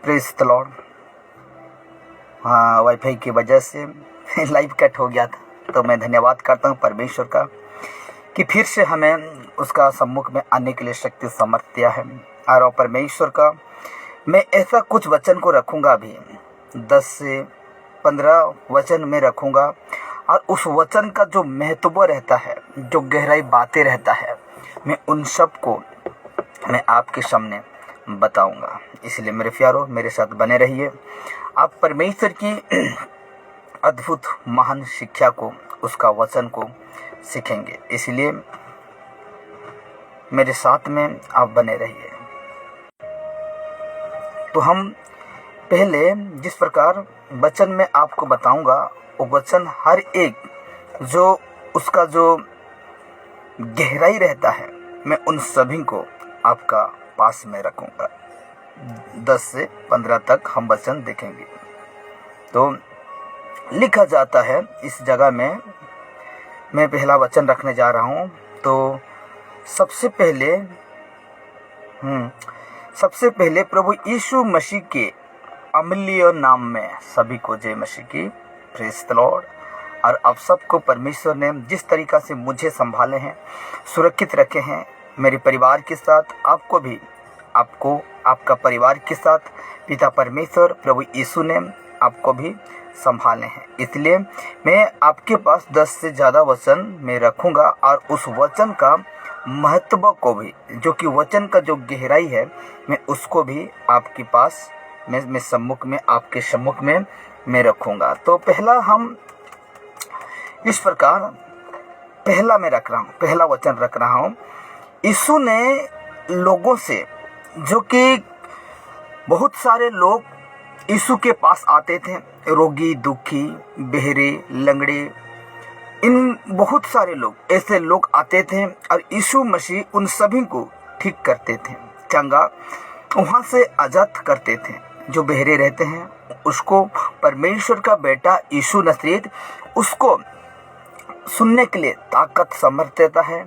Praise the Lord. हाँ, wifi की वजह से लाइव कट हो गया था, तो मैं धन्यवाद करता हूँ परमेश्वर का कि फिर से हमें उसका सम्मुख में आने के लिए शक्ति समर्थ दिया है। और परमेश्वर का मैं ऐसा कुछ वचन को रखूँगा, अभी 10 से 15 वचन में रखूँगा, और उस वचन का जो महत्व रहता है, जो गहराई बातें रहता है, मैं उन सब को मैं आपके सामने बताऊंगा। इसलिए मेरे प्यारो, मेरे साथ बने रहिए। आप परमेश्वर की अद्भुत महान शिक्षा को, उसका वचन को सीखेंगे। इसलिए मेरे साथ में आप बने रहिए। तो हम पहले जिस प्रकार वचन में आपको बताऊंगा, वो वचन हर एक जो उसका जो गहराई रहता है, मैं उन सभी को आपका पास में रखूंगा। 10 से 15 तक हम वचन देखेंगे। तो लिखा जाता है इस जगह में, मैं पहला वचन रखने जा रहा हूँ। तो सबसे पहले प्रभु यीशु मसीह के अमूल्य नाम में सभी को जय मसीह की। Praise the Lord. और आप सबको परमेश्वर ने जिस तरीक़ा से मुझे संभाले हैं, सुरक्षित रखे हैं, मेरे परिवार के साथ, आपको भी, आपको आपका परिवार के साथ पिता परमेश्वर प्रभु यीशु ने आपको भी संभाले हैं। इसलिए मैं आपके पास 10 से ज़्यादा वचन मैं रखूँगा, और उस वचन का महत्व को भी, जो कि वचन का जो गहराई है, मैं उसको भी आपके पास मैं सम्मुख में, आपके सम्मुख में मैं रखूँगा। तो पहला हम इस प्रकार पहला मैं रख रहा हूँ, पहला वचन रख रहा हूँ। यीशु ने लोगों से, जो कि बहुत सारे लोग यीशु के पास आते थे, रोगी, दुखी, बहरे, लंगड़े, इन बहुत सारे लोग, ऐसे लोग आते थे, और यीशु मसीह उन सभी को ठीक करते थे, चंगा वहाँ से आज़ाद करते थे। जो बहरे रहते हैं, उसको परमेश्वर का बेटा यीशु नसरीत उसको सुनने के लिए ताकत समर्थ देता है।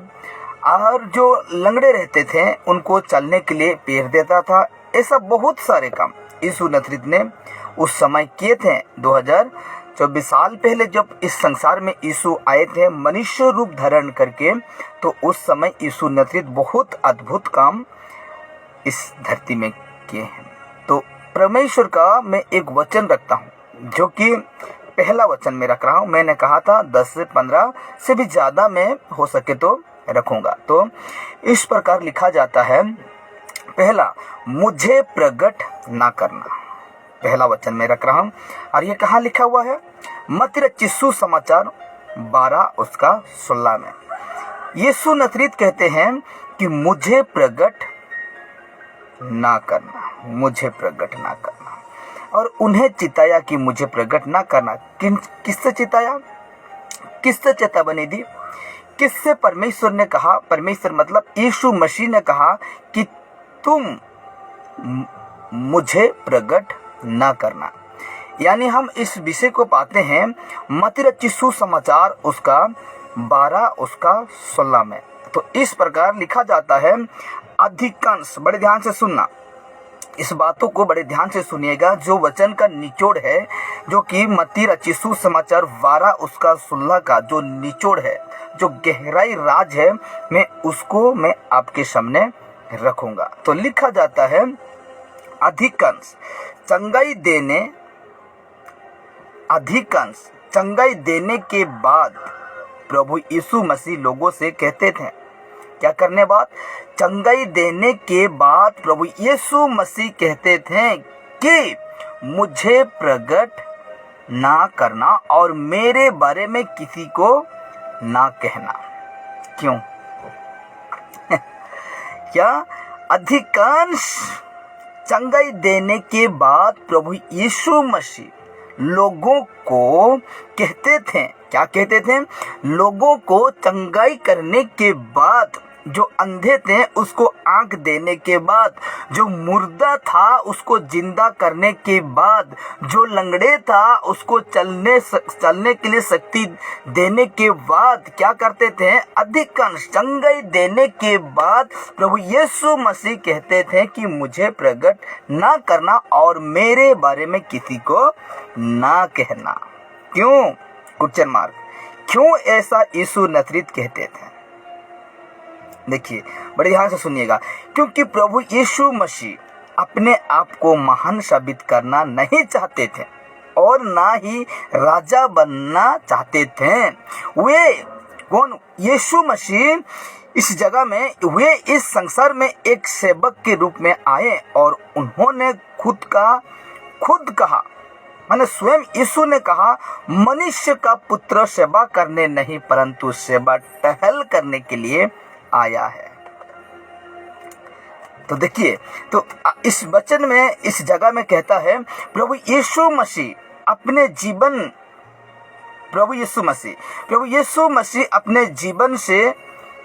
और जो लंगड़े रहते थे, उनको चलने के लिए पैर देता था। ऐसा बहुत सारे काम यीशु नसरीत ने उस समय किए थे। 2024 साल पहले जब इस संसार में यीशु आए थे मनुष्य रूप धारण करके, तो उस समय यीशु नसरीत बहुत अद्भुत काम इस धरती में किए हैं। तो परमेश्वर का मैं एक वचन रखता हूँ, जो कि पहला वचन में रख रहा हूँ। मैंने कहा था 10 से 15 से भी ज़्यादा मैं हो सके तो रखूँगा। तो इस प्रकार लिखा जाता है, पहला, मुझे प्रकट ना करना। पहला वचन में रख रहा हूँ, और ये कहाँ लिखा हुआ है? मत्ती रचित सुसमाचार 12 उसका 16 में यीशु नसरीत कहते हैं कि मुझे प्रकट ना करना, मुझे प्रकट ना करना। और उन्हें चिताया कि मुझे प्रकट ना करना। किससे चिताया? किससे चेतावनी दी? किससे परमेश्वर ने कहा? परमेश्वर मतलब यीशु मसीह ने कहा कि तुम मुझे प्रकट ना करना। यानी हम इस विषय को पाते हैं मत्ती रचित सुसमाचार उसका 12 उसका 16 में। तो इस प्रकार लिखा जाता है, अधिकांश, बड़े ध्यान से सुनना, इस बातों को बड़े ध्यान से सुनिएगा, जो वचन का निचोड़ है, जो कि मत्ती रचित सुसमाचार 12 उसका 16 का जो निचोड़ है, जो गहराई राज है, मैं उसको मैं आपके सामने रखूंगा। तो लिखा जाता है, अधिकांश चंगाई देने के बाद प्रभु यीशु मसीह लोगों से कहते थे, क्या करने बाद? चंगाई देने के बाद प्रभु यीशु मसीह कहते थे कि मुझे प्रकट ना करना और मेरे बारे में किसी को ना कहना। क्यों? क्या? अधिकांश चंगाई देने के बाद प्रभु यीशु मसीह लोगों को कहते थे, क्या कहते थे? लोगों को चंगाई करने के बाद जो अंधे थे उसको आंख देने के बाद, जो मुर्दा था उसको जिंदा करने के बाद, जो लंगड़े था उसको चलने के लिए शक्ति देने के बाद क्या करते थे? अधिकांश चंगाई देने के बाद प्रभु यीशु मसीह कहते थे कि मुझे प्रकट ना करना और मेरे बारे में किसी को ना कहना। क्यों? Question mark. क्यों ऐसा यीशु नसरीत कहते थे? देखिए, बड़े ध्यान से सुनिएगा। क्योंकि प्रभु यीशु मसीह अपने आप को महान साबित करना नहीं चाहते थे और ना ही राजा बनना चाहते थे। वे कौन? यीशु मसीह इस जगह में, वे इस संसार में एक सेवक के रूप में आए और उन्होंने खुद कहा, माने स्वयं यीशु ने कहा, मनुष्य का पुत्र सेवा करने नहीं परंतु सेवा टहल करने के लिए आया है। तो देखिए, तो इस वचन में, इस जगह में कहता है प्रभु यीशु मसीह अपने जीवन से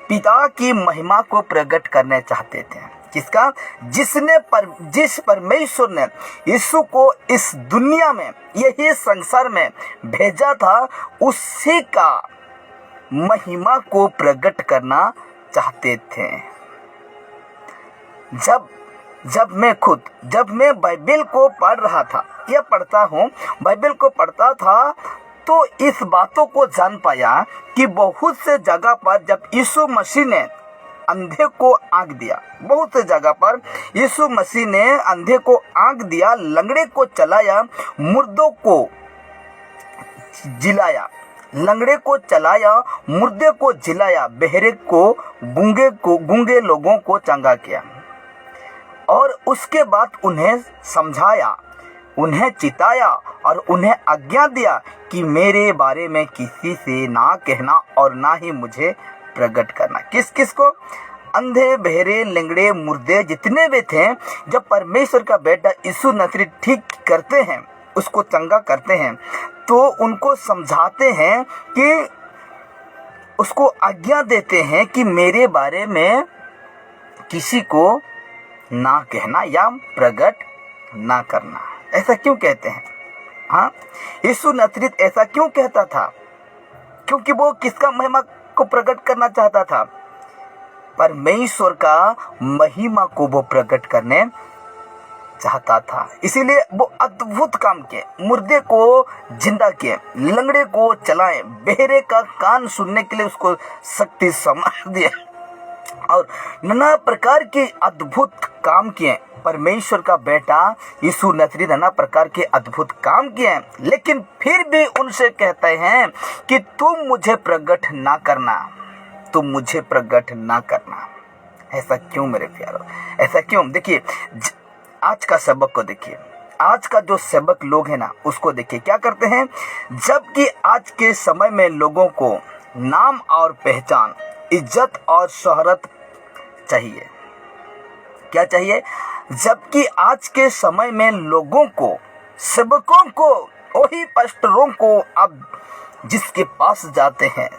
पिता की महिमा को प्रकट करने चाहते थे। किसका? जिस परमेश्वर ने यीशु को इस दुनिया में, यही संसार में भेजा था, उसी का महिमा को प्रकट करना चाहते थे। जब मैं बाइबल को पढ़ रहा था या पढ़ता हूँ, बाइबल को पढ़ता था तो इस बातों को जान पाया कि बहुत से जगह पर जब यीशु मसीह ने अंधे को आंख दिया, बहुत से जगह पर यीशु मसीह ने अंधे को आंख दिया, लंगड़े को चलाया, मुर्दों को जिलाया, लंगड़े को चलाया, मुर्दे को जिलाया, बहरे को, गूंगे लोगों को चंगा किया और उसके बाद उन्हें समझाया, उन्हें चिताया और उन्हें आज्ञा दिया कि मेरे बारे में किसी से ना कहना और ना ही मुझे प्रकट करना। किस को? अंधे, बहरे, लंगड़े, मुर्दे जितने भी थे, जब परमेश्वर का बेटा यीशु नसरी ठीक करते हैं, उसको चंगा करते हैं, तो उनको समझाते हैं कि उसको आज्ञा देते हैं कि मेरे बारे में किसी को ना कहना या प्रकट ना करना। ऐसा क्यों कहते हैं? हाँ, यीशु नसरी ऐसा क्यों कहता था? क्योंकि वो किसका महिमा को प्रकट करना चाहता था? परमेश्वर का महिमा को वो प्रकट करने चाहता था। इसीलिए वो अद्भुत काम किए, मुर्दे को जिंदा किए, लंगड़े को चलाए, बहरे का कान सुनने के लिए उसको शक्ति समझ दिए और नाना प्रकार के अद्भुत काम किए। परमेश्वर का बेटा यीशु नसरी नाना प्रकार के अद्भुत काम किए, लेकिन फिर भी उनसे कहते हैं कि तुम मुझे प्रकट ना करना, तुम मुझे प्रकट ना करना। ऐसा क्यों मेरे प्यारो? ऐसा क्यों? देखिए, आज का सबक को देखिए, आज का जो सेवक लोग हैं ना, उसको देखिए क्या करते हैं। जबकि आज के समय में लोगों को नाम और पहचान, इज्जत और शोहरत चाहिए। क्या चाहिए? जबकि आज के समय में लोगों को, सेवकों को, वही पास्टरों को, अब जिसके पास जाते हैं,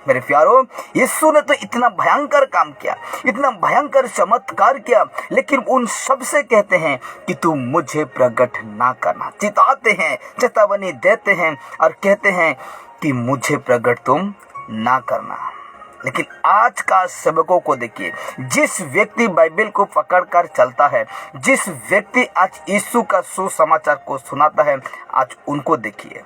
मेरे प्यारो, यीशु ने तो इतना भयंकर काम किया, इतना भयंकर चमत्कार किया, लेकिन उन सब से कहते हैं कि तुम मुझे प्रकट ना करना। चिताते हैं, चेतावनी देते हैं और कहते हैं कि मुझे प्रकट तुम ना करना। लेकिन आज का सेवकों को देखिए, जिस व्यक्ति बाइबल को पकड़कर चलता है, जिस व्यक्ति आज यीशु का सुसमाचार को सुनाता है, आज उनको देखिए,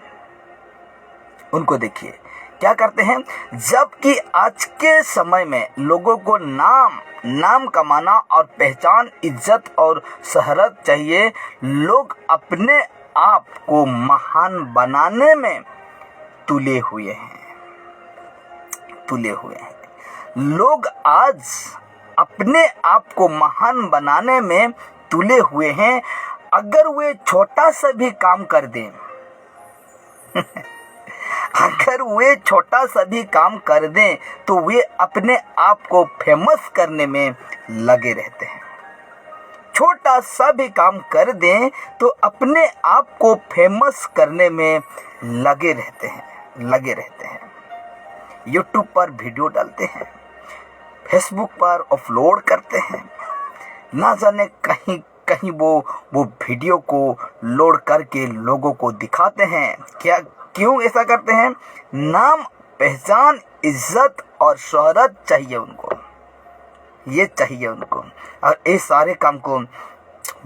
क्या करते हैं। जबकि आज के समय में लोगों को नाम कमाना और पहचान, इज्जत और शोहरत चाहिए, लोग अपने आप को महान बनाने में तुले हुए हैं। लोग आज अपने आप को महान बनाने में तुले हुए हैं। अगर वे छोटा सा भी काम कर दें अगर वे छोटा सा भी काम कर दें तो वे अपने आप को फेमस करने में लगे रहते हैं। छोटा सा भी काम कर दें तो अपने आप को फेमस करने में लगे रहते हैं। यूट्यूब पर वीडियो डालते हैं, फेसबुक पर अपलोड करते हैं, ना जाने कहीं कहीं वो वीडियो को लोड करके लोगों को दिखाते हैं। क्या क्यों ऐसा करते हैं? नाम, पहचान, इज्जत और शोहरत चाहिए उनको, ये चाहिए उनको। और ये सारे काम को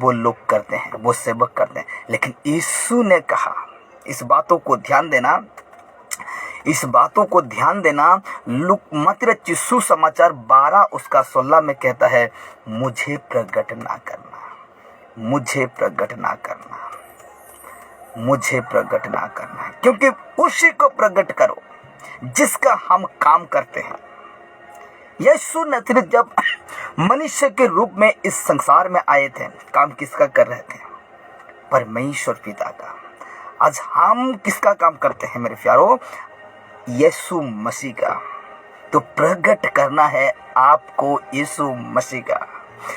वो लोग करते हैं, वो सेवक करते हैं। लेकिन यीशु ने कहा, इस बातों को ध्यान देना, इस बातों को ध्यान देना। मत्ती यीशु समाचार 12 उसका 16 में कहता है, मुझे प्रकट ना करना, मुझे प्रकट ना करना, मुझे प्रकट ना करना, क्योंकि उसी को प्रकट करो जिसका हम काम करते हैं। यीशु नजरेत जब मनुष्य के रूप में इस संसार में आए थे, काम किसका कर रहे थे? परमेश्वर पिता का। आज हम किसका काम करते हैं मेरे प्यारो? यीशु मसीह का। तो प्रकट करना है आपको यीशु मसीह का।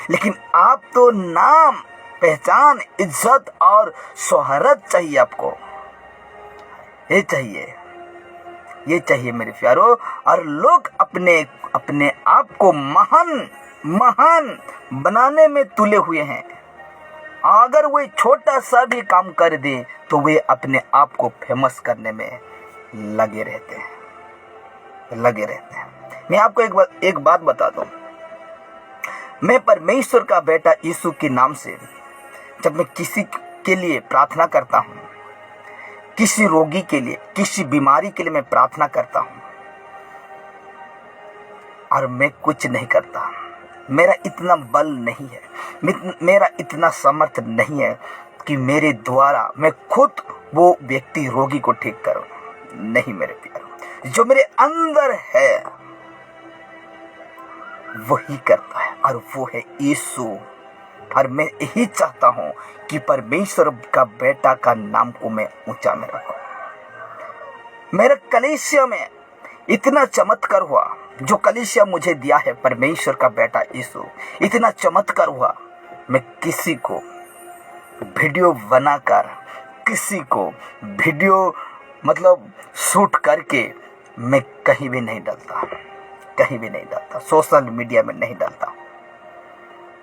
लेकिन आप तो नाम, पहचान, इज्जत और शोहरत चाहिए आपको, ये चाहिए, ये चाहिए मेरे प्यारो। और लोग अपने आप को महान बनाने में तुले हुए हैं। अगर वे छोटा सा भी काम कर दे तो वे अपने आप को फेमस करने में लगे रहते हैं। मैं आपको एक बात बता दूं, मैं परमेश्वर का बेटा यीशु के नाम से जब मैं किसी के लिए प्रार्थना करता हूं, किसी रोगी के लिए, किसी बीमारी के लिए मैं प्रार्थना करता हूं, और मैं कुछ नहीं करता, मेरा इतना बल नहीं है, मेरा इतना समर्थ नहीं है कि मेरे द्वारा मैं खुद वो व्यक्ति रोगी को ठीक करूं। नहीं मेरे प्यारो, जो मेरे अंदर है वही करता है, और वो है यीशु। और मैं यही चाहता हूं कि परमेश्वर का बेटा का नाम को मैं ऊंचा में रखूं। मेरे कलीसिया में इतना चमत्कार हुआ, जो कलीसिया मुझे दिया है परमेश्वर का बेटा यीशु, इतना चमत्कार हुआ। मैं किसी को वीडियो बनाकर, किसी को वीडियो शूट करके मैं कहीं भी नहीं डालता, कहीं भी नहीं डालता, सोशल मीडिया में नहीं डालता,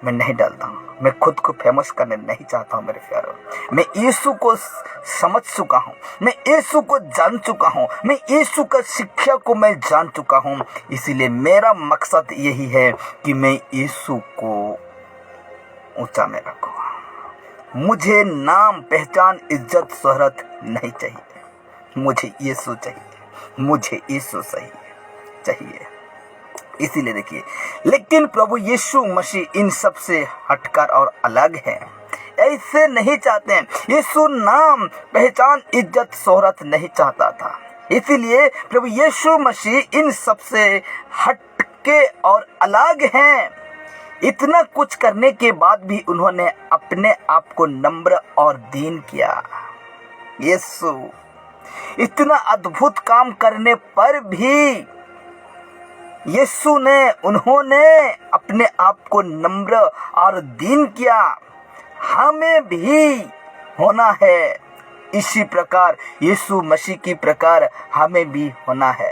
मैं नहीं डालता हूँ। मैं खुद को फेमस करने नहीं चाहता हूँ मेरे प्यारों। मैं यीशु को समझ चुका हूँ, मैं यीशु को जान चुका हूँ, मैं यीशु का शिक्षा को मैं जान चुका हूँ। इसीलिए मेरा मकसद यही है कि मैं यीशु को ऊंचा में रखूँ। मुझे नाम, पहचान, इज्जत, शोहरत नहीं चाहिए, मुझे यीशु चाहिए, मुझे यीशु चाहिए। इसीलिए देखिए, लेकिन प्रभु यीशु मसीह इन सब से हटकर और अलग है, ऐसे नहीं चाहते हैं। यीशु नाम, पहचान, इज्जत, शोहरत नहीं चाहता था। इसीलिए प्रभु यीशु मसीह इन सब से हटके और अलग हैं। इतना कुछ करने के बाद भी उन्होंने अपने आप को नम्र और दीन किया। यीशु इतना अद्भुत काम करने पर भी उन्होंने अपने आप को नम्र और दीन किया। हमें भी होना है इसी प्रकार, यीशु मसीह की प्रकार हमें भी होना है।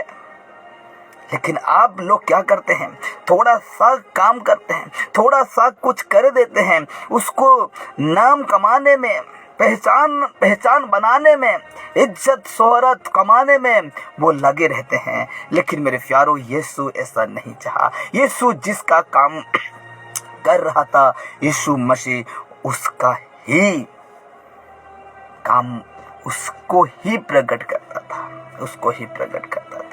लेकिन आप लोग क्या करते हैं? थोड़ा सा काम करते हैं, थोड़ा सा कुछ कर देते हैं, उसको नाम कमाने में, पहचान बनाने में, इज्जत शोहरत कमाने में वो लगे रहते हैं। लेकिन मेरे प्यारो, यीशु ऐसा नहीं चाहा। यीशु जिसका काम कर रहा था, यीशु मसीह उसका ही काम, उसको ही प्रकट करता था, उसको ही प्रकट करता था।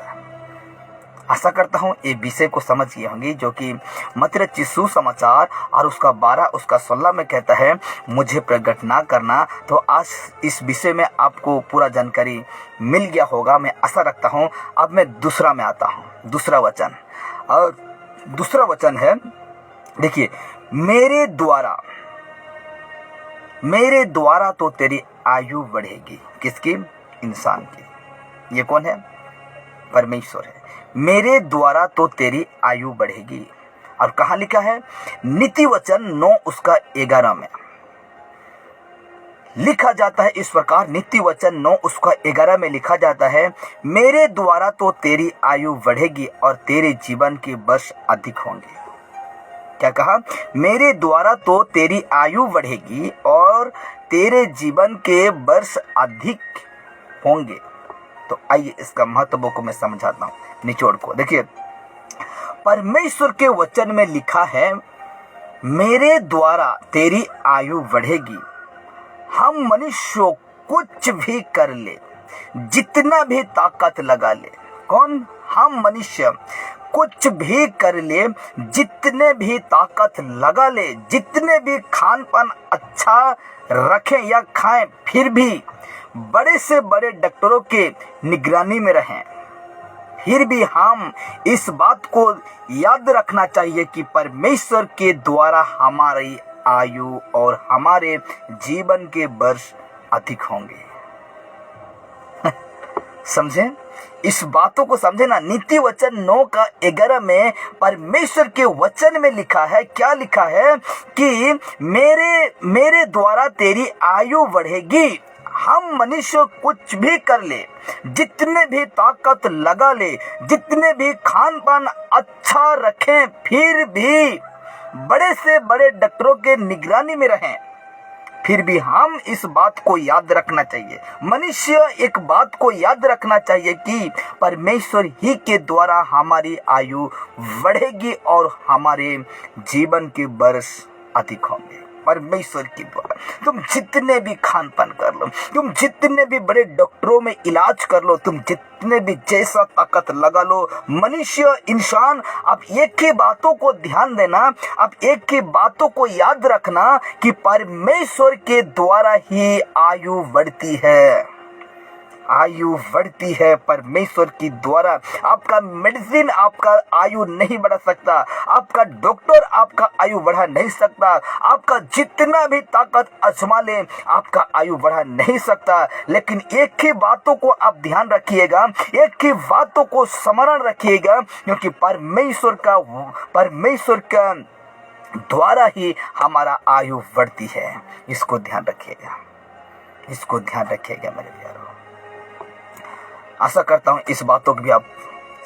आशा करता हूँ ये विषय को समझ गए होंगे, जो कि मत्ती यीशु समाचार और उसका 12 उसका 16 में कहता है, मुझे प्रकट ना करना। तो आज इस विषय में आपको पूरा जानकारी मिल गया होगा, मैं आशा रखता हूँ। अब मैं दूसरा में आता हूँ, दूसरा वचन। और दूसरा वचन है, देखिए, मेरे द्वारा तो तेरी आयु बढ़ेगी। किसकी? इंसान की। ये कौन है? परमेश्वर है। मेरे द्वारा तो तेरी आयु बढ़ेगी। और कहाँ लिखा है? नीति वचन 9 उसका 11 में लिखा जाता है इस प्रकार, नीति वचन 9 उसका 11 में लिखा जाता है, मेरे द्वारा तो तेरी आयु बढ़ेगी और तेरे जीवन के वर्ष अधिक होंगे। क्या कहा? मेरे द्वारा तो तेरी आयु बढ़ेगी और तेरे जीवन के वर्ष अधिक होंगे। तो आइए इसका महत्व को मैं समझाता हूँ, निचोड़ को देखिए। परमेश्वर के वचन में लिखा है, मेरे द्वारा तेरी आयु बढ़ेगी। हम मनुष्य कुछ भी कर ले, जितना भी ताकत लगा ले, कौन? हम मनुष्य कुछ भी कर ले, जितने भी ताकत लगा ले, जितने भी खान पान अच्छा रखें या खाएं, फिर भी बड़े से बड़े डॉक्टरों के निगरानी में रहें, फिर भी हम इस बात को याद रखना चाहिए कि परमेश्वर के द्वारा हमारी आयु और हमारे जीवन के वर्ष अधिक होंगे। समझे? इस बातों को समझे ना। नीति वचन 9 का 11 में परमेश्वर के वचन में लिखा है, क्या लिखा है कि मेरे द्वारा तेरी आयु बढ़ेगी। हम मनुष्य कुछ भी कर ले, जितने भी ताकत लगा ले, जितने भी खान पान अच्छा रखें, फिर भी बड़े से बड़े डॉक्टरों के निगरानी में रहें, फिर भी हम इस बात को याद रखना चाहिए, मनुष्य एक बात को याद रखना चाहिए कि परमेश्वर ही के द्वारा हमारी आयु बढ़ेगी और हमारे जीवन के वर्ष अधिक होंगे। परमेश्वर के द्वारा तुम जितने भी खान पान कर लो, तुम जितने भी बड़े डॉक्टरों में इलाज कर लो, तुम जितने भी जैसा ताकत लगा लो, मनुष्य इंसान, अब एक ही बातों को ध्यान देना, अब एक ही बातों को याद रखना कि परमेश्वर के द्वारा ही आयु बढ़ती है। आयु बढ़ती है परमेश्वर की द्वारा। आपका मेडिसिन आपका आयु नहीं बढ़ा सकता, आपका डॉक्टर आपका आयु बढ़ा नहीं सकता, आपका जितना भी ताकत आजमा ले आपका आयु बढ़ा नहीं सकता। लेकिन एक ही बातों को आप ध्यान रखिएगा, एक ही बातों को स्मरण रखिएगा, क्योंकि परमेश्वर का द्वारा ही हमारा आयु बढ़ती है। इसको ध्यान रखिएगा, इसको ध्यान रखिएगा मेरे प्यारों। आशा करता हूं इस बातों को भी आप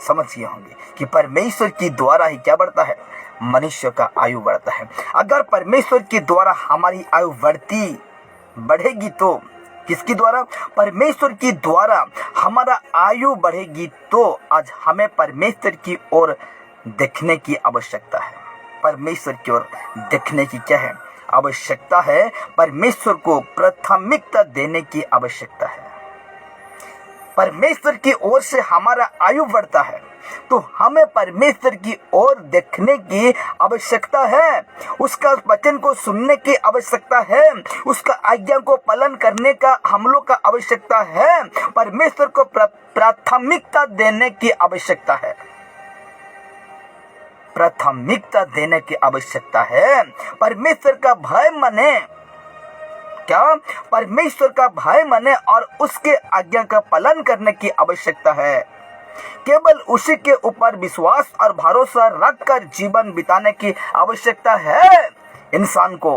समझ गए होंगे कि परमेश्वर की द्वारा ही क्या बढ़ता है, मनुष्य का आयु बढ़ता है। अगर परमेश्वर के द्वारा हमारी आयु बढ़ेगी तो किसके द्वारा? परमेश्वर की द्वारा हमारा आयु बढ़ेगी तो आज हमें परमेश्वर की ओर देखने की आवश्यकता है। परमेश्वर की ओर देखने की क्या है? आवश्यकता है। परमेश्वर को प्राथमिकता देने की आवश्यकता है। परमेश्वर की ओर से हमारा आयु बढ़ता है तो हमें परमेश्वर की ओर देखने की आवश्यकता है, उसका वचन को सुनने की आवश्यकता है, उसका आज्ञा को पालन करने का हम लोग का आवश्यकता है, परमेश्वर को प्राथमिकता देने की आवश्यकता है, प्राथमिकता देने की आवश्यकता है। परमेश्वर का भय माने क्या? परमेश्वर का भय माने और उसके आज्ञा का पालन करने की आवश्यकता है। केवल उसी के ऊपर विश्वास और भरोसा रखकर जीवन बिताने की आवश्यकता है इंसान को।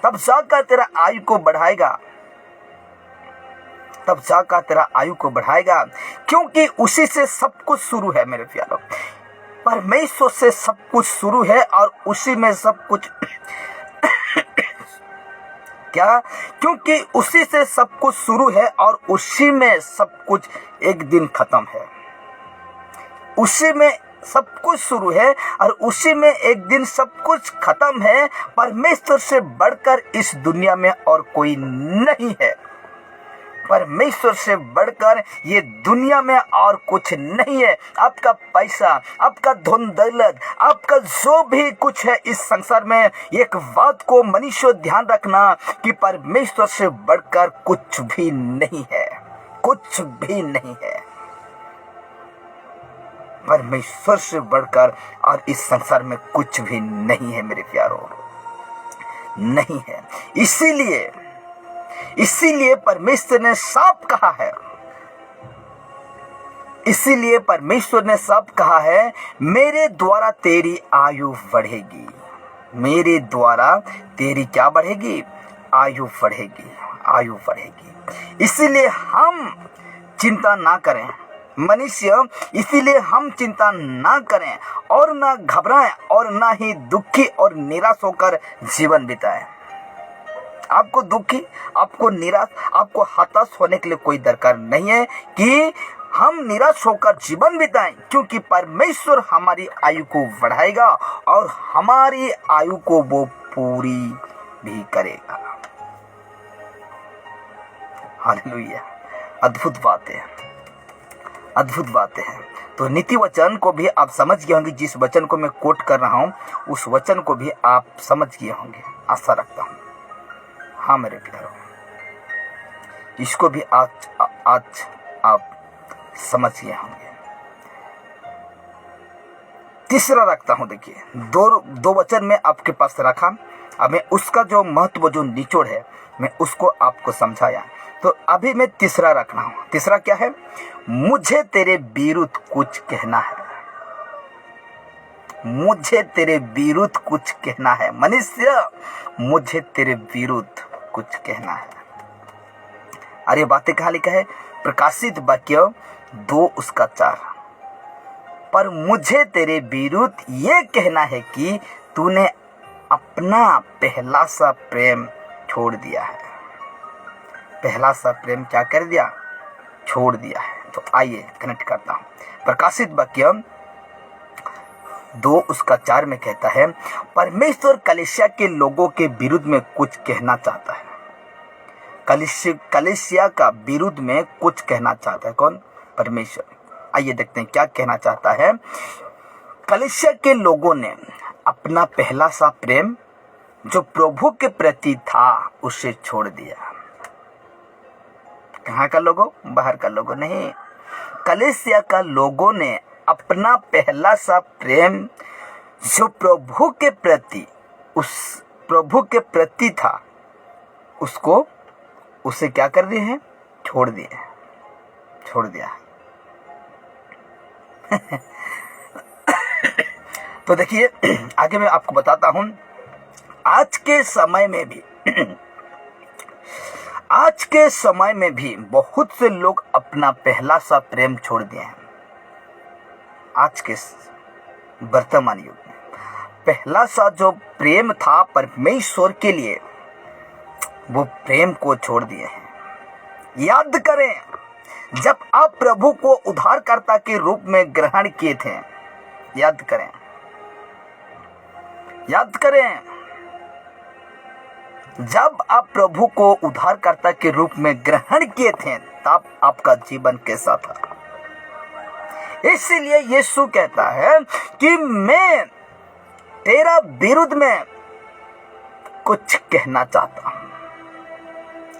तब जाकर तेरा आयु को बढ़ाएगा, तब जाकर तेरा आयु को बढ़ाएगा, क्योंकि उसी से सब कुछ शुरू है मेरे प्यारों। परमेश्वर से सब कुछ शुरू है और उसी में सब कुछ क्या? क्योंकि उसी से सब कुछ शुरू है और उसी में सब कुछ एक दिन खत्म है। उसी में सब कुछ शुरू है और उसी में एक दिन सब कुछ खत्म है। परमेश्वर से बढ़कर इस दुनिया में और कोई नहीं है। परमेश्वर से बढ़कर ये दुनिया में और कुछ नहीं है। आपका पैसा, आपका धन दौलत, आपका जो भी कुछ है इस संसार में, एक बात को मनुष्य ध्यान रखना कि परमेश्वर से बढ़कर कुछ भी नहीं है, कुछ भी नहीं है। परमेश्वर से बढ़कर और इस संसार में कुछ भी नहीं है मेरे प्यारों, नहीं है। इसीलिए परमेश्वर ने साफ कहा है, इसीलिए परमेश्वर ने साफ कहा है, मेरे द्वारा तेरी आयु बढ़ेगी। मेरे द्वारा तेरी क्या बढ़ेगी? आयु बढ़ेगी, आयु बढ़ेगी। इसीलिए हम चिंता ना करें मनुष्य, इसीलिए हम चिंता ना करें और ना घबराएं और ना ही दुखी और निराश होकर जीवन बिताएं। आपको दुखी, आपको निराश, आपको हताश होने के लिए कोई दरकार नहीं है कि हम निराश होकर जीवन बिताएं, क्योंकि परमेश्वर हमारी आयु को बढ़ाएगा और हमारी आयु को वो पूरी भी करेगा। हालेलुया। अद्भुत बातें हैं, अद्भुत बातें हैं। तो नीति वचन को भी आप समझ गए होंगे। जिस वचन को मैं कोट कर रहा हूं उस वचन को भी आप समझ गए होंगे, आशा रखता हूं। हाँ मेरे प्यारों, इसको भी आज आप समझ गए होंगे। तीसरा रखता हूं, देखिए दो वचन में आपके पास रखा। अब मैं उसका जो महत्व, जो निचोड़ है, मैं उसको आपको समझाया। तो अभी मैं तीसरा रख रहा हूं। तीसरा क्या है? मुझे तेरे विरुद्ध कुछ कहना है। मुझे तेरे विरुद्ध कुछ कहना है। मनुष्य, मुझे तेरे विरुद्ध कुछ कहना है। अरे बातें कहाँ लिखा है? प्रकाशित वाक्य 2:4। पर मुझे तेरे विरुद्ध ये कहना है कि तूने अपना पहला सा प्रेम छोड़ दिया है। पहला सा प्रेम क्या कर दिया? छोड़ दिया है। तो आइए कनेक्ट करता हूं। प्रकाशित वाक्य 2:4 में कहता है, परमेश्वर कलीसिया के लोगों के विरुद्ध में कुछ कहना चाहता है। कलीसिया का विरुद्ध में कुछ कहना चाहता है। कौन? परमेश्वर। आइए देखते हैं क्या कहना चाहता है। कलीसिया के लोगों ने अपना पहला सा प्रेम जो प्रभु के प्रति था उसे छोड़ दिया। कहाँ का लोगों? बाहर का लोगों नहीं। कलीसिया का लोगों ने अपना पहला सा प्रेम जो प्रभु के प्रति, उस प्रभु के प्रति था, उसे क्या कर दिए हैं? छोड़ दिए, छोड़ दिया। तो देखिए आगे मैं आपको बताता हूं। आज के समय में भी बहुत से लोग अपना पहला सा प्रेम छोड़ दिए हैं। आज के वर्तमान युग में पहला सा जो प्रेम था परमेश्वर के लिए, वो प्रेम को छोड़ दिए हैं। याद करें, जब आप प्रभु को उद्धारकर्ता के रूप में ग्रहण किए थे। याद करें, याद करें, जब आप प्रभु को उद्धारकर्ता के रूप में ग्रहण किए थे तब आपका जीवन कैसा था? इसलिए यीशु कहता है कि मैं तेरा विरुद्ध में कुछ कहना चाहता हूं।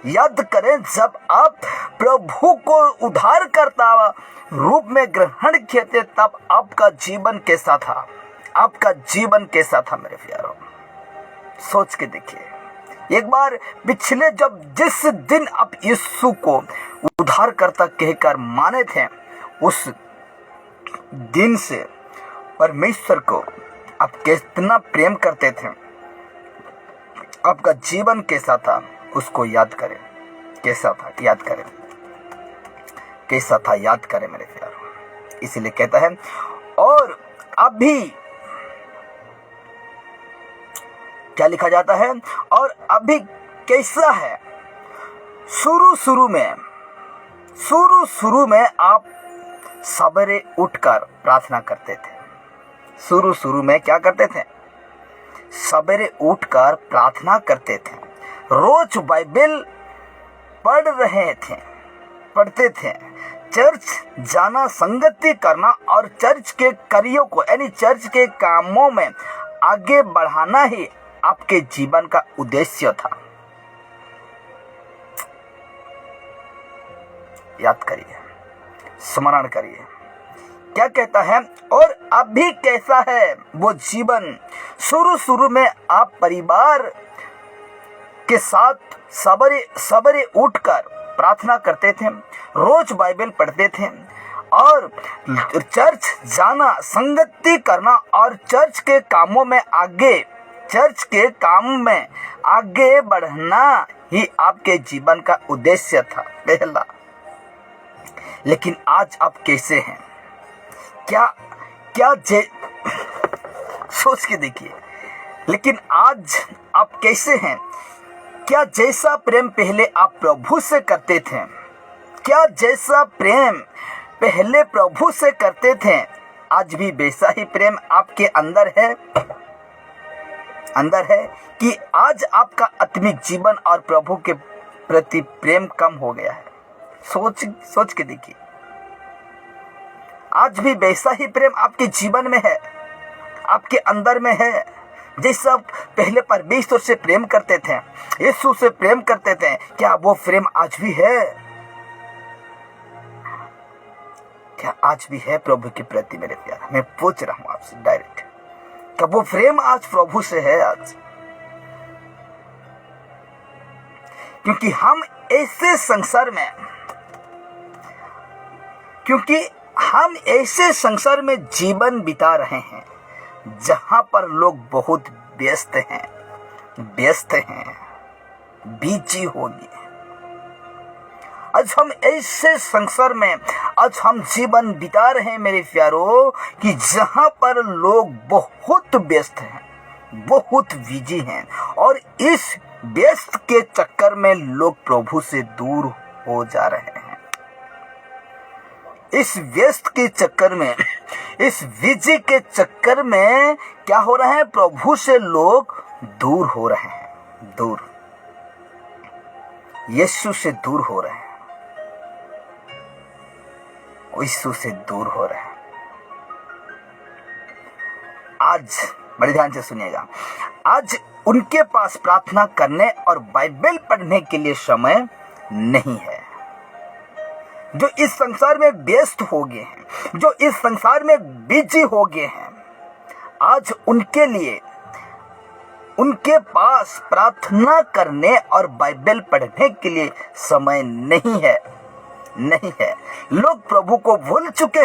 याद करें, जब आप प्रभु को उद्धारकर्ता रूप में ग्रहण किए थे तब आपका जीवन कैसा था? आपका जीवन कैसा था मेरे प्यारों? सोच के देखिए एक बार। पिछले जिस दिन आप यीशु को उद्धारकर्ता कहकर माने थे, उस दिन से परमेश्वर को आप कितना प्रेम करते थे, आपका जीवन कैसा था, उसको याद करें। कैसा था? याद करें। कैसा था? याद करें मेरे प्यारों। इसीलिए कहता है, और अभी क्या लिखा जाता है? और अभी कैसा है? शुरू में आप सवेरे उठकर प्रार्थना करते थे। शुरू में क्या करते थे? सवेरे उठकर प्रार्थना करते थे। रोज बाइबल पढ़ते थे। चर्च जाना, संगति करना और चर्च के कार्यों को यानी चर्च के कामों में आगे बढ़ाना ही आपके जीवन का उद्देश्य था। याद करिए, स्मरण करिए क्या कहता है। और अभी कैसा है वो जीवन? शुरू में आप परिवार के साथ सवेरे उठकर प्रार्थना करते थे, रोज बाइबल पढ़ते थे और चर्च जाना, संगति करना और चर्च के कामों में आगे चर्च के काम में आगे बढ़ना ही आपके जीवन का उद्देश्य था पहला। लेकिन आज आप कैसे हैं? क्या क्या सोच के देखिए। लेकिन आज आप कैसे हैं? क्या जैसा प्रेम पहले आप प्रभु से करते थे, क्या जैसा प्रेम पहले प्रभु से करते थे, आज भी वैसा ही प्रेम आपके अंदर है? कि आज आपका आत्मिक जीवन और प्रभु के प्रति प्रेम कम हो गया है? सोच के देखिए। आज भी वैसा ही प्रेम आपके जीवन में है, आपके अंदर में है, जैसा पहले परमेश्वर से प्रेम करते थे, यीशु से प्रेम करते थे। क्या वो प्रेम आज भी है? क्या आज भी है प्रभु के प्रति मेरे प्यारे? मैं पूछ रहा हूं आपसे डायरेक्ट, क्या वो प्रेम आज प्रभु से है आज? क्योंकि हम ऐसे संसार में जीवन बिता रहे हैं जहां पर लोग बहुत व्यस्त हैं, बिजी हो गए। आज हम ऐसे संसार में आज हम जीवन बिता रहे हैं मेरे प्यारों, कि जहां पर लोग बहुत व्यस्त हैं, बहुत बिजी हैं, और इस व्यस्त के चक्कर में लोग प्रभु से दूर हो जा रहे हैं। इस व्यस्त के चक्कर में, इस बिजी के चक्कर में क्या हो रहा है? प्रभु से लोग दूर हो रहे हैं, दूर, यीशु से दूर हो रहे हैं, यीशु से दूर हो रहे हैं। आज बड़े ध्यान से सुनिएगा, आज उनके पास प्रार्थना करने और बाइबल पढ़ने के लिए समय नहीं है। जो इस संसार में व्यस्त हो गए हैं, जो इस संसार में बिजी हो गए हैं, आज उनके लिए, उनके पास प्रार्थना करने और बाइबल पढ़ने के लिए समय नहीं है। लोग प्रभु को भूल चुके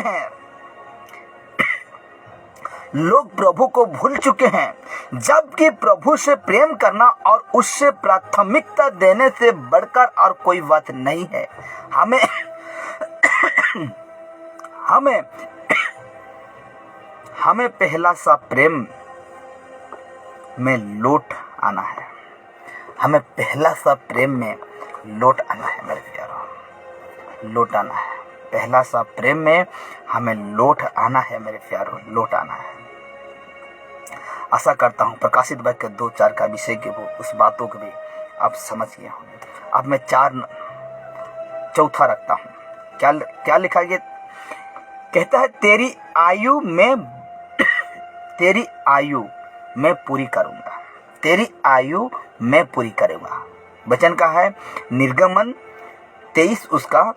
हैं, जबकि प्रभु से प्रेम करना और उससे प्राथमिकता देने से बढ़कर और कोई बात नहीं है। हमें पहला सा प्रेम में लौट आना है। हमें पहला सा प्रेम में लौट आना है मेरे प्यारों, लौट आना है। पहला सा प्रेम में हमें लौट आना है मेरे प्यारों, लौट आना है। आशा करता हूँ प्रकाशित वाक्य 2:4 का विषय के वो उस बातों को भी आप समझ गए होंगे। अब मैं चौथा रखता हूँ। क्या लिखा गया? कहता है तेरी आयु मैं पूरी करूंगा, तेरी आयु मैं पूरी करूंगा। वचन का है निर्गमन 23 उसका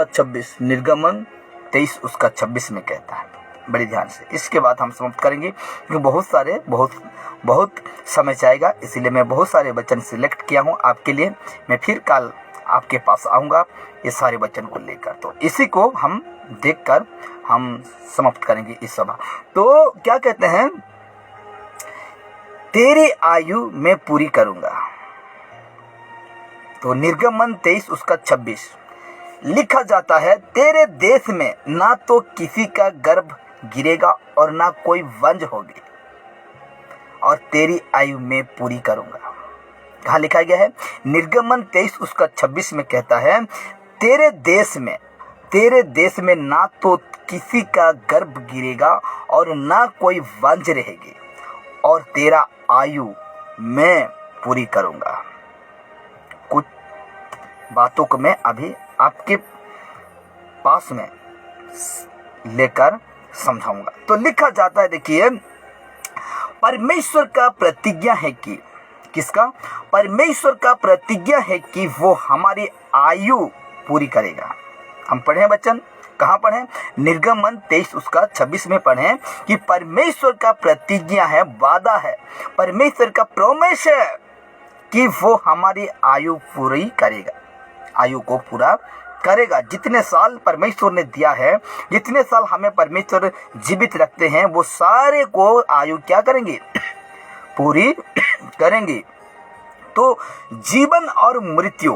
26, निर्गमन 23 उसका 26 में कहता है। बड़ी ध्यान से इसके बाद हम समाप्त करेंगे, क्योंकि बहुत समय जाएगा, इसलिए मैं बहुत सारे वचन सिलेक्ट किया हूँ आपके लिए। मैं फिर कल आपके पास आऊँगा ये सारे वचन को लेकर, तो इसी को हम देखकर हम समाप्त करेंगे इस सभा। तो क्या कहते हैं? तेरी आयु मैं पूरी करूंगा। तो निर्गमन 23 उसका 26 लिखा जाता है, तेरे देश में ना तो किसी का गर्भ गिरेगा और ना कोई वंज होगी, और तेरी आयु मैं पूरी करूंगा। कहाँ लिखा गया है? निर्गमन 23 उसका 26 में कहता है, तेरे देश में ना तो किसी का गर्भ गिरेगा और ना कोई वंज रहेगी, और तेरा आयु मैं पूरी करूंगा। कुछ बातों को मैं अभी आपके पास में लेकर समझाऊंगा। तो लिखा जाता है, देखिए, परमेश्वर का प्रतिज्ञा है कि किसका? परमेश्वर का प्रतिज्ञा है कि वो हमारी आयु पूरी करेगा। हम पढ़े वचन, कहाँ पढ़े? निर्गमन 23 उसका 26 में पढ़े कि परमेश्वर का प्रतिज्ञा है, वादा है, परमेश्वर का प्रॉमिस है कि वो हमारी आयु पूरी करेगा, आयु को पूरा करेगा। जितने साल परमेश्वर ने दिया है, जितने साल हमें परमेश्वर जीवित रखते हैं, वो सारे को आयु क्या करेंगे? पूरी करेंगे। तो जीवन और मृत्यु,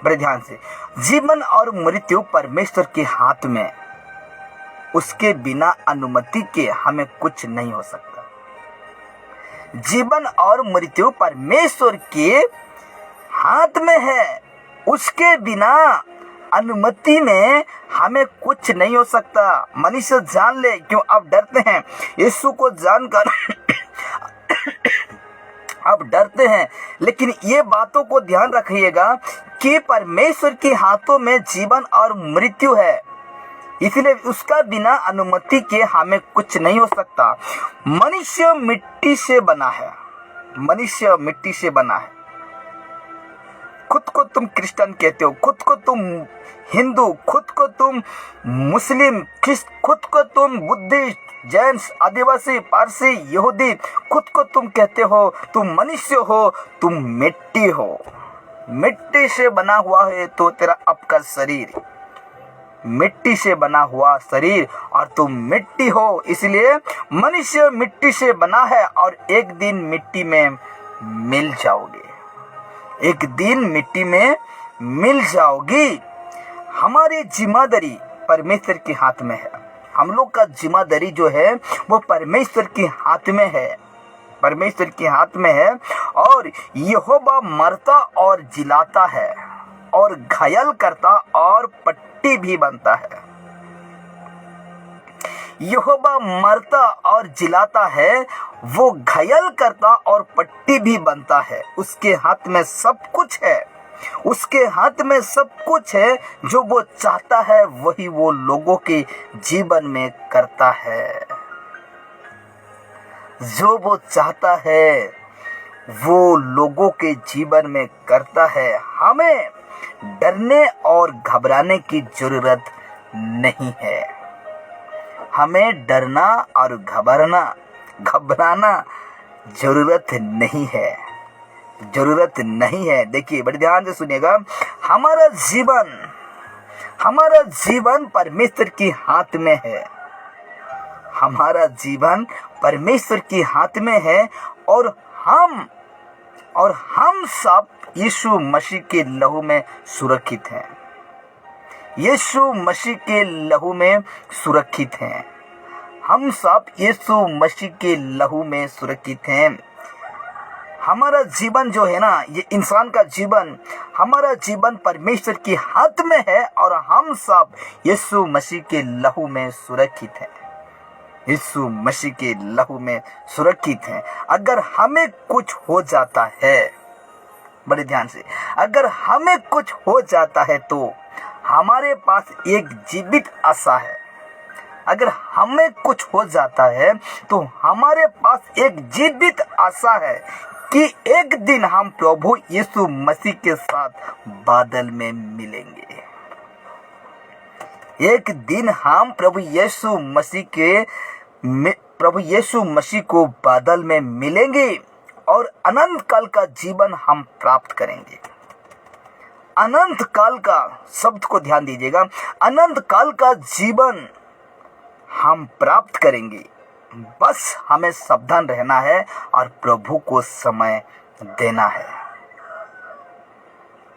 बड़े ध्यान से, जीवन और मृत्यु परमेश्वर के हाथ में, उसके बिना अनुमति के हमें कुछ नहीं हो सकता। जीवन और मृत्यु परमेश्वर के हाथ में है, उसके बिना अनुमति में हमें कुछ नहीं हो सकता। मनुष्य जान ले क्यों अब डरते हैं, यीशु को जानकर अब डरते हैं। लेकिन ये बातों को ध्यान रखिएगा कि परमेश्वर के हाथों में जीवन और मृत्यु है, इसलिए उसका बिना अनुमति के हमें कुछ नहीं हो सकता। मनुष्य मिट्टी से बना है, मनुष्य मिट्टी से बना है। खुद को तुम क्रिश्चियन कहते हो, खुद को तुम हिंदू, खुद को तुम मुस्लिम, खुद को तुम बुद्धिस्ट, जैन, आदिवासी, पारसी, यहूदी, खुद को तुम कहते हो तुम मनुष्य हो, तुम मिट्टी हो। मिट्टी से बना हुआ है तो तेरा आपका शरीर, मिट्टी से बना हुआ शरीर, और तुम मिट्टी हो। इसलिए मनुष्य मिट्टी से बना है और एक दिन मिट्टी में मिल जाओगे, एक दिन मिट्टी में मिल जाओगी। हमारी जिम्मेदारी परमेश्वर के हाथ में है। हम लोग का जिम्मेदारी जो है वो परमेश्वर के हाथ में है, परमेश्वर के हाथ में है। और यहोवा मरता और जिलाता है, और घायल करता और पट्टी भी बनता है। यहोवा मरता और जिलाता है, वो घायल करता और पट्टी भी बनता है। उसके हाथ में सब कुछ है, उसके हाथ में सब कुछ है। जो वो चाहता है वही वो लोगों के जीवन में करता है, जो वो चाहता है वो लोगों के जीवन में करता है। हमें डरने और घबराने की जरूरत नहीं है, हमें डरना और घबराना जरूरत नहीं है, जरूरत नहीं है। देखिए बड़े ध्यान से सुनिएगा, हमारा जीवन परमेश्वर के हाथ में है, हमारा जीवन परमेश्वर के हाथ में है। और हम सब यीशु मसीह के लहू में सुरक्षित हैं, यीशु मसीह के लहू में सुरक्षित हैं। हम सब यीशु मसीह के लहू में सुरक्षित हैं। हमारा जीवन जो है ना, ये इंसान का जीवन, हमारा जीवन परमेश्वर के हाथ में है, और हम सब यीशु मसीह के लहू में सुरक्षित हैं, यीशु मसीह के लहू में सुरक्षित हैं। अगर हमें कुछ हो जाता है, बड़े ध्यान से, अगर हमें कुछ हो जाता है तो हमारे पास एक जीवित आशा है। अगर हमें कुछ हो जाता है तो हमारे पास एक जीवित आशा है कि एक दिन हम प्रभु यीशु मसीह के साथ बादल में मिलेंगे। एक दिन हम प्रभु यीशु मसीह को बादल में मिलेंगे और अनंत काल का जीवन हम प्राप्त करेंगे। अनंत काल का शब्द को ध्यान दीजिएगा, अनंत काल का जीवन हम प्राप्त करेंगे। बस हमें सावधान रहना है और प्रभु को समय देना है।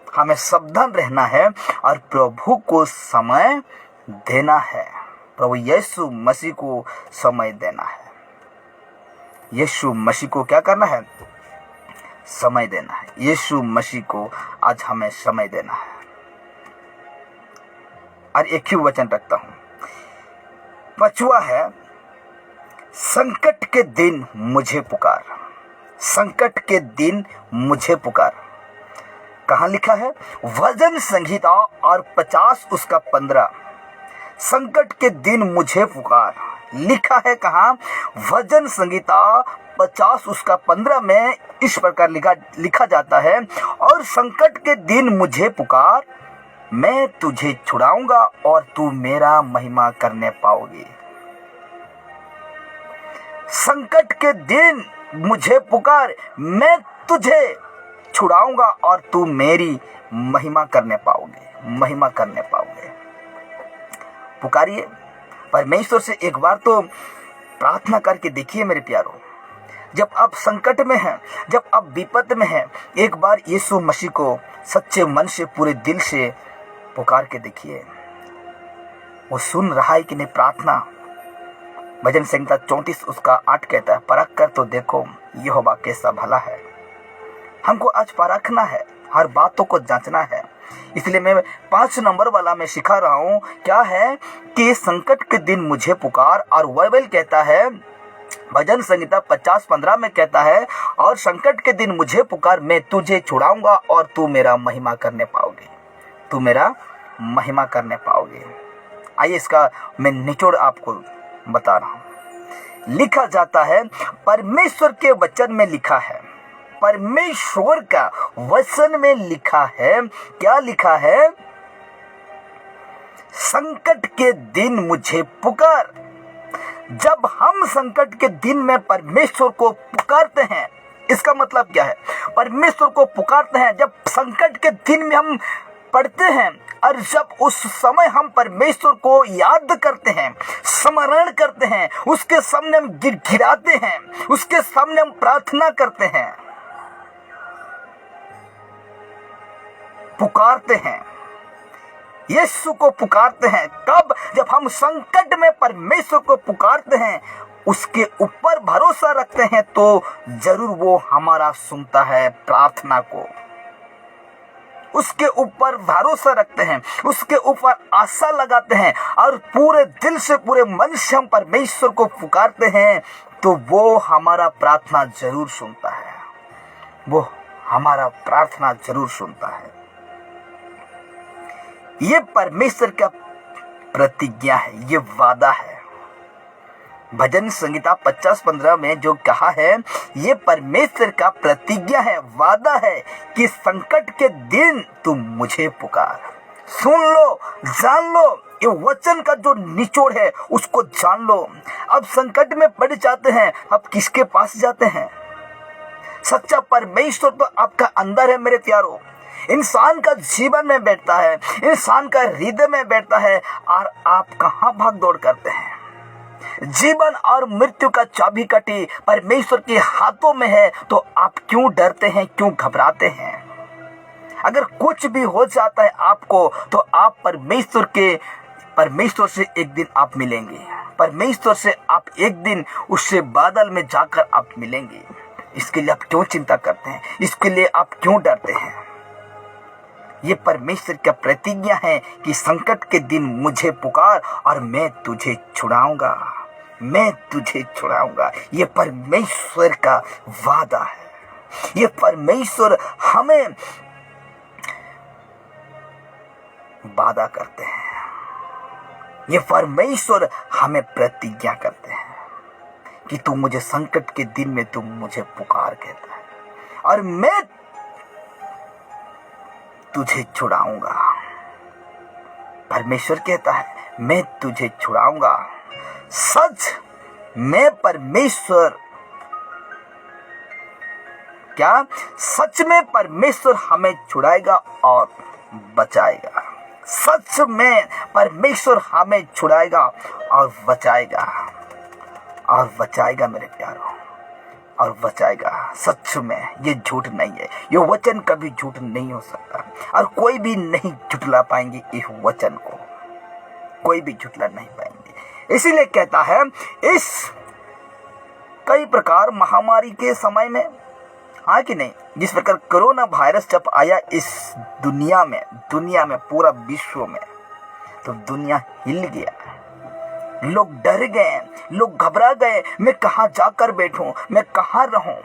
हमें सावधान रहना है और प्रभु को समय देना है। प्रभु यीशु मसीह को समय देना है। यीशु मसीह को क्या करना है? समय देना है। यीशु मसीह को आज हमें समय देना है। और एक ही वचन रखता हूं, 5वां है, संकट के दिन मुझे पुकार। संकट के दिन मुझे पुकार। कहां लिखा है? भजन संहिता और 50 उसका 15। संकट के दिन मुझे पुकार लिखा है कहां? भजन संहिता 50 उसका 15 में इस प्रकार लिखा जाता है, और संकट के दिन मुझे पुकार, मैं तुझे छुड़ाऊंगा और तू मेरा महिमा करने पाओगे। संकट के दिन मुझे पुकार, मैं तुझे छुड़ाऊंगा और तू मेरी महिमा करने पाओगे। पुकारिए, परमेश्वर से एक बार तो प्रार्थना करके देखिए मेरे प्यारों। जब आप संकट में हैं, जब आप विपद में हैं, एक बार यीशु मसीह को सच्चे मन से, पूरे दिल से पुकार के देखिए। वो सुन रहा है कि नहीं प्रार्थना। भजन संहिता 34 उसका 8 कहता है, परख कर तो देखो यहोवा कैसा भला है। हमको आज परखना है, हर बातों को जांचना है। इसलिए मैं 5 नंबर वाला मैं सिखा रहा हूँ। क्या है कि संकट के दिन मुझे पुकार, और बाइबल कहता है, भजन संहिता 50:15 में कहता है, और संकट के दिन मुझे पुकार, मैं तुझे छुड़ाऊंगा और तू मेरा महिमा करने पाओगे। आइए इसका मैं निचोड़ आपको बता रहा हूं। लिखा जाता है, परमेश्वर के वचन में लिखा है, परमेश्वर का वचन में लिखा है, क्या लिखा है? संकट के दिन मुझे पुकार। जब हम संकट के दिन में परमेश्वर को पुकारते हैं, इसका मतलब क्या है? परमेश्वर को पुकारते हैं जब संकट के दिन में हम पढ़ते हैं, और जब उस समय हम परमेश्वर को याद करते हैं, स्मरण करते हैं, उसके सामने हम गिड़गिड़ाते हैं, उसके सामने हम प्रार्थना करते हैं, पुकारते हैं, यीशु को पुकारते हैं। कब? जब हम संकट में परमेश्वर को पुकारते हैं, उसके ऊपर भरोसा रखते हैं, तो जरूर वो हमारा सुनता है प्रार्थना को। उसके ऊपर भरोसा रखते हैं, उसके ऊपर आशा लगाते हैं, और पूरे दिल से, पूरे मन से हम परमेश्वर को पुकारते हैं, तो वो हमारा प्रार्थना जरूर सुनता है। वो हमारा प्रार्थना जरूर सुनता है। ये परमेश्वर का प्रतिज्ञा है, ये वादा है। भजन संहिता 50:15 में जो कहा है, ये परमेश्वर का प्रतिज्ञा है, वादा है कि संकट के दिन तुम मुझे पुकार। सुन लो, जान लो, ये वचन का जो निचोड़ है उसको जान लो। अब संकट में पड़ जाते हैं, अब किसके पास जाते हैं? सच्चा परमेश्वर तो आपका अंदर है मेरे प्यारो। इंसान का जीवन में बैठता है, इंसान का हृदय में बैठता है, और आप कहां भाग दौड़ करते हैं? जीवन और मृत्यु का चाबीकाठी परमेश्वर के हाथों में है, तो आप क्यों डरते हैं, क्यों घबराते हैं? अगर कुछ भी हो जाता है आपको, तो आप परमेश्वर से एक दिन आप मिलेंगे। परमेश्वर से आप एक दिन उससे बादल में जाकर आप मिलेंगे। इसके लिए आप क्यों चिंता करते हैं? इसके लिए आप क्यों डरते हैं? ये परमेश्वर का प्रतिज्ञा है कि संकट के दिन मुझे पुकार और मैं तुझे छुड़ाऊंगा, मैं तुझे छुड़ाऊंगा। ये परमेश्वर का वादा है। ये परमेश्वर हमें वादा करते हैं, ये परमेश्वर हमें प्रतिज्ञा करते हैं कि तू मुझे संकट के दिन में तू मुझे पुकार, कहता है, और मैं तुझे छुड़ाऊंगा। परमेश्वर कहता है, मैं तुझे छुड़ाऊंगा। सच में परमेश्वर, क्या सच में परमेश्वर हमें छुड़ाएगा और बचाएगा। सच में परमेश्वर हमें छुड़ाएगा और बचाएगा, और बचाएगा मेरे प्यारों, और बचाएगा। सच में ये झूठ नहीं है, ये वचन कभी झूठ नहीं हो सकता, और कोई भी नहीं झुठला पाएंगे इस वचन को, कोई भी झुठला नहीं पाएंगे। इसीलिए कहता है, इस कई प्रकार महामारी के समय में, हाँ कि नहीं, जिस प्रकार कोरोना वायरस जब आया इस दुनिया में पूरा विश्व में, तो दुनिया हिल गया, लोग डर गए, लोग घबरा गए, मैं कहाँ जाकर बैठूं, मैं कहाँ रहूं,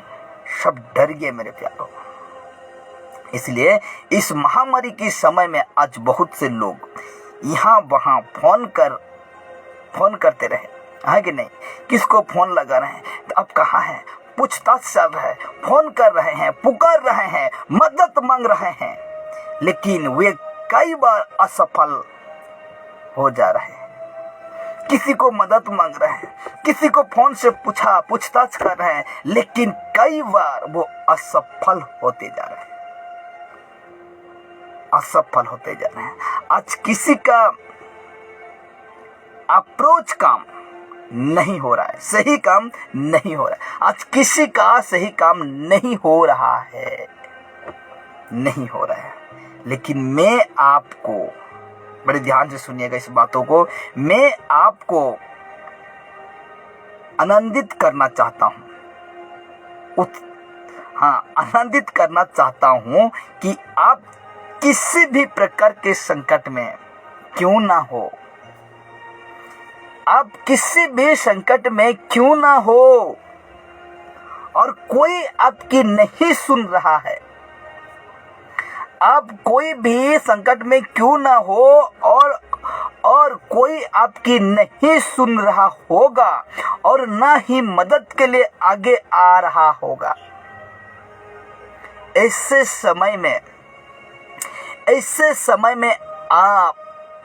सब डर गए मेरे प्यारों। इसलिए इस महामारी के समय में आज बहुत से लोग यहाँ वहाँ फोन करते रहे, है कि नहीं, किसको फोन लगा रहे हैं, तो अब कहाँ हैं, पूछताछ चल रहा है, फोन कर रहे हैं, पुकार रहे हैं, मदद मांग रहे हैं, लेकिन वे कई बार असफल हो जा रहे हैं। किसी को मदद मांग रहे हैं, किसी को फोन से पूछताछ कर रहे हैं, लेकिन कई बार वो असफल होते जा रहे हैं। असफल होते जा रहे हैं। आज किसी का अप्रोच काम नहीं हो रहा है, सही काम नहीं हो रहा है। आज किसी का सही काम नहीं हो रहा है, नहीं हो रहा है। लेकिन मैं आपको, बड़े ध्यान से सुनिएगा इस बातों को, मैं आपको आनंदित करना चाहता हूं, आनंदित करना चाहता हूं कि आप किसी भी प्रकार के संकट में क्यों ना हो, आप किसी भी संकट में क्यों ना हो, और कोई आपकी नहीं सुन रहा है, आप कोई भी संकट में क्यों ना हो और कोई आपकी नहीं सुन रहा होगा और ना ही मदद के लिए आगे आ रहा होगा। ऐसे समय में आप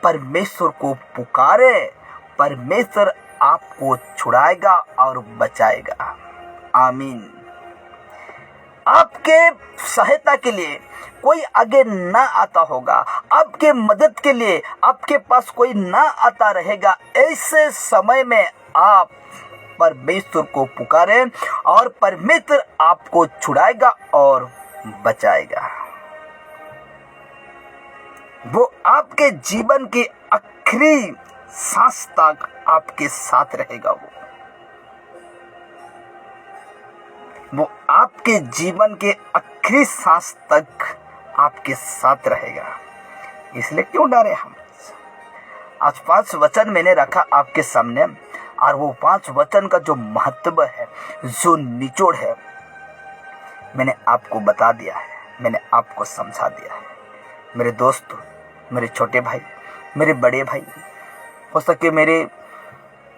परमेश्वर को पुकारे, परमेश्वर आपको छुड़ाएगा और बचाएगा। आमीन। आपके सहायता के लिए कोई आगे ना आता होगा, आपके मदद के लिए आपके पास कोई ना आता रहेगा। ऐसे समय में आप परमेश्वर को पुकारें और परमेश्वर आपको छुड़ाएगा और बचाएगा। वो आपके जीवन के आखिरी सांस तक आपके साथ रहेगा। वो आपके जीवन के आखिरी सांस तक आपके साथ रहेगा। इसलिए क्यों डरे हम। आज 5 वचन मैंने रखा आपके सामने, और वो 5 वचन का जो महत्व है, जो निचोड़ है, मैंने आपको बता दिया है, मैंने आपको समझा दिया है। मेरे दोस्त, मेरे छोटे भाई, मेरे बड़े भाई, हो सके मेरे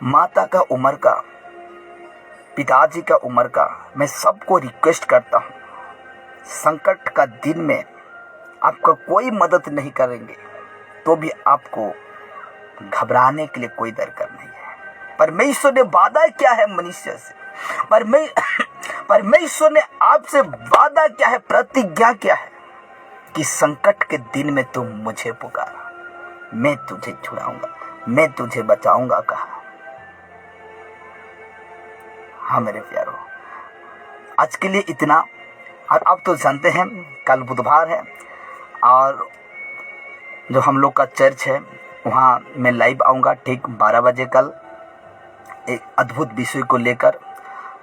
माता का उम्र का, पिताजी का उम्र का, मैं सबको रिक्वेस्ट करता हूँ, संकट का दिन में आपका कोई मदद नहीं करेंगे तो भी आपको घबराने के लिए कोई दरकार नहीं है। परमेश्वर ने वादा क्या है मनुष्य से, परमेश्वर ने आपसे वादा क्या है, प्रतिज्ञा क्या है कि संकट के दिन में तुम मुझे पुकारा, मैं तुझे छुड़ाऊंगा, मैं तुझे बचाऊंगा कहा। हाँ मेरे प्यारो, आज के लिए इतना। और आप तो जानते हैं कल बुधवार है और जो हम लोग का चर्च है वहाँ मैं लाइव आऊँगा ठीक 12 बजे कल, एक अद्भुत विषय को लेकर।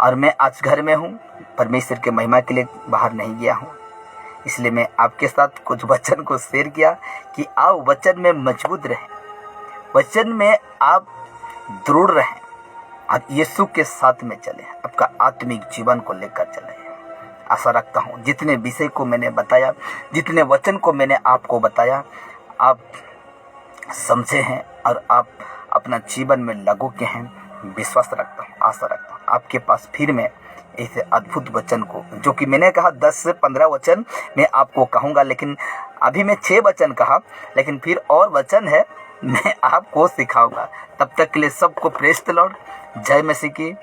और मैं आज घर में हूँ, परमेश्वर के महिमा के लिए बाहर नहीं गया हूँ, इसलिए मैं आपके साथ कुछ वचन को शेयर किया कि आप वचन में मजबूत रहें, वचन में आप दृढ़ रहें और यीशु के साथ में चलें, आपका आत्मिक जीवन को लेकर चलें। आशा रखता हूँ जितने विषय को मैंने बताया, जितने वचन को मैंने आपको बताया, आप समझे हैं और आप अपना जीवन में लागू के हैं। विश्वास रखता हूँ, आशा रखता हूँ आपके पास फिर मैं ऐसे अद्भुत वचन को, जो कि मैंने कहा 10 से 15 वचन मैं आपको कहूँगा, लेकिन अभी मैं 6 वचन कहा, लेकिन फिर और वचन है मैं आपको सिखाऊंगा। तब तक के लिए सबको प्रेज़ द लॉर्ड। जय मसीह की।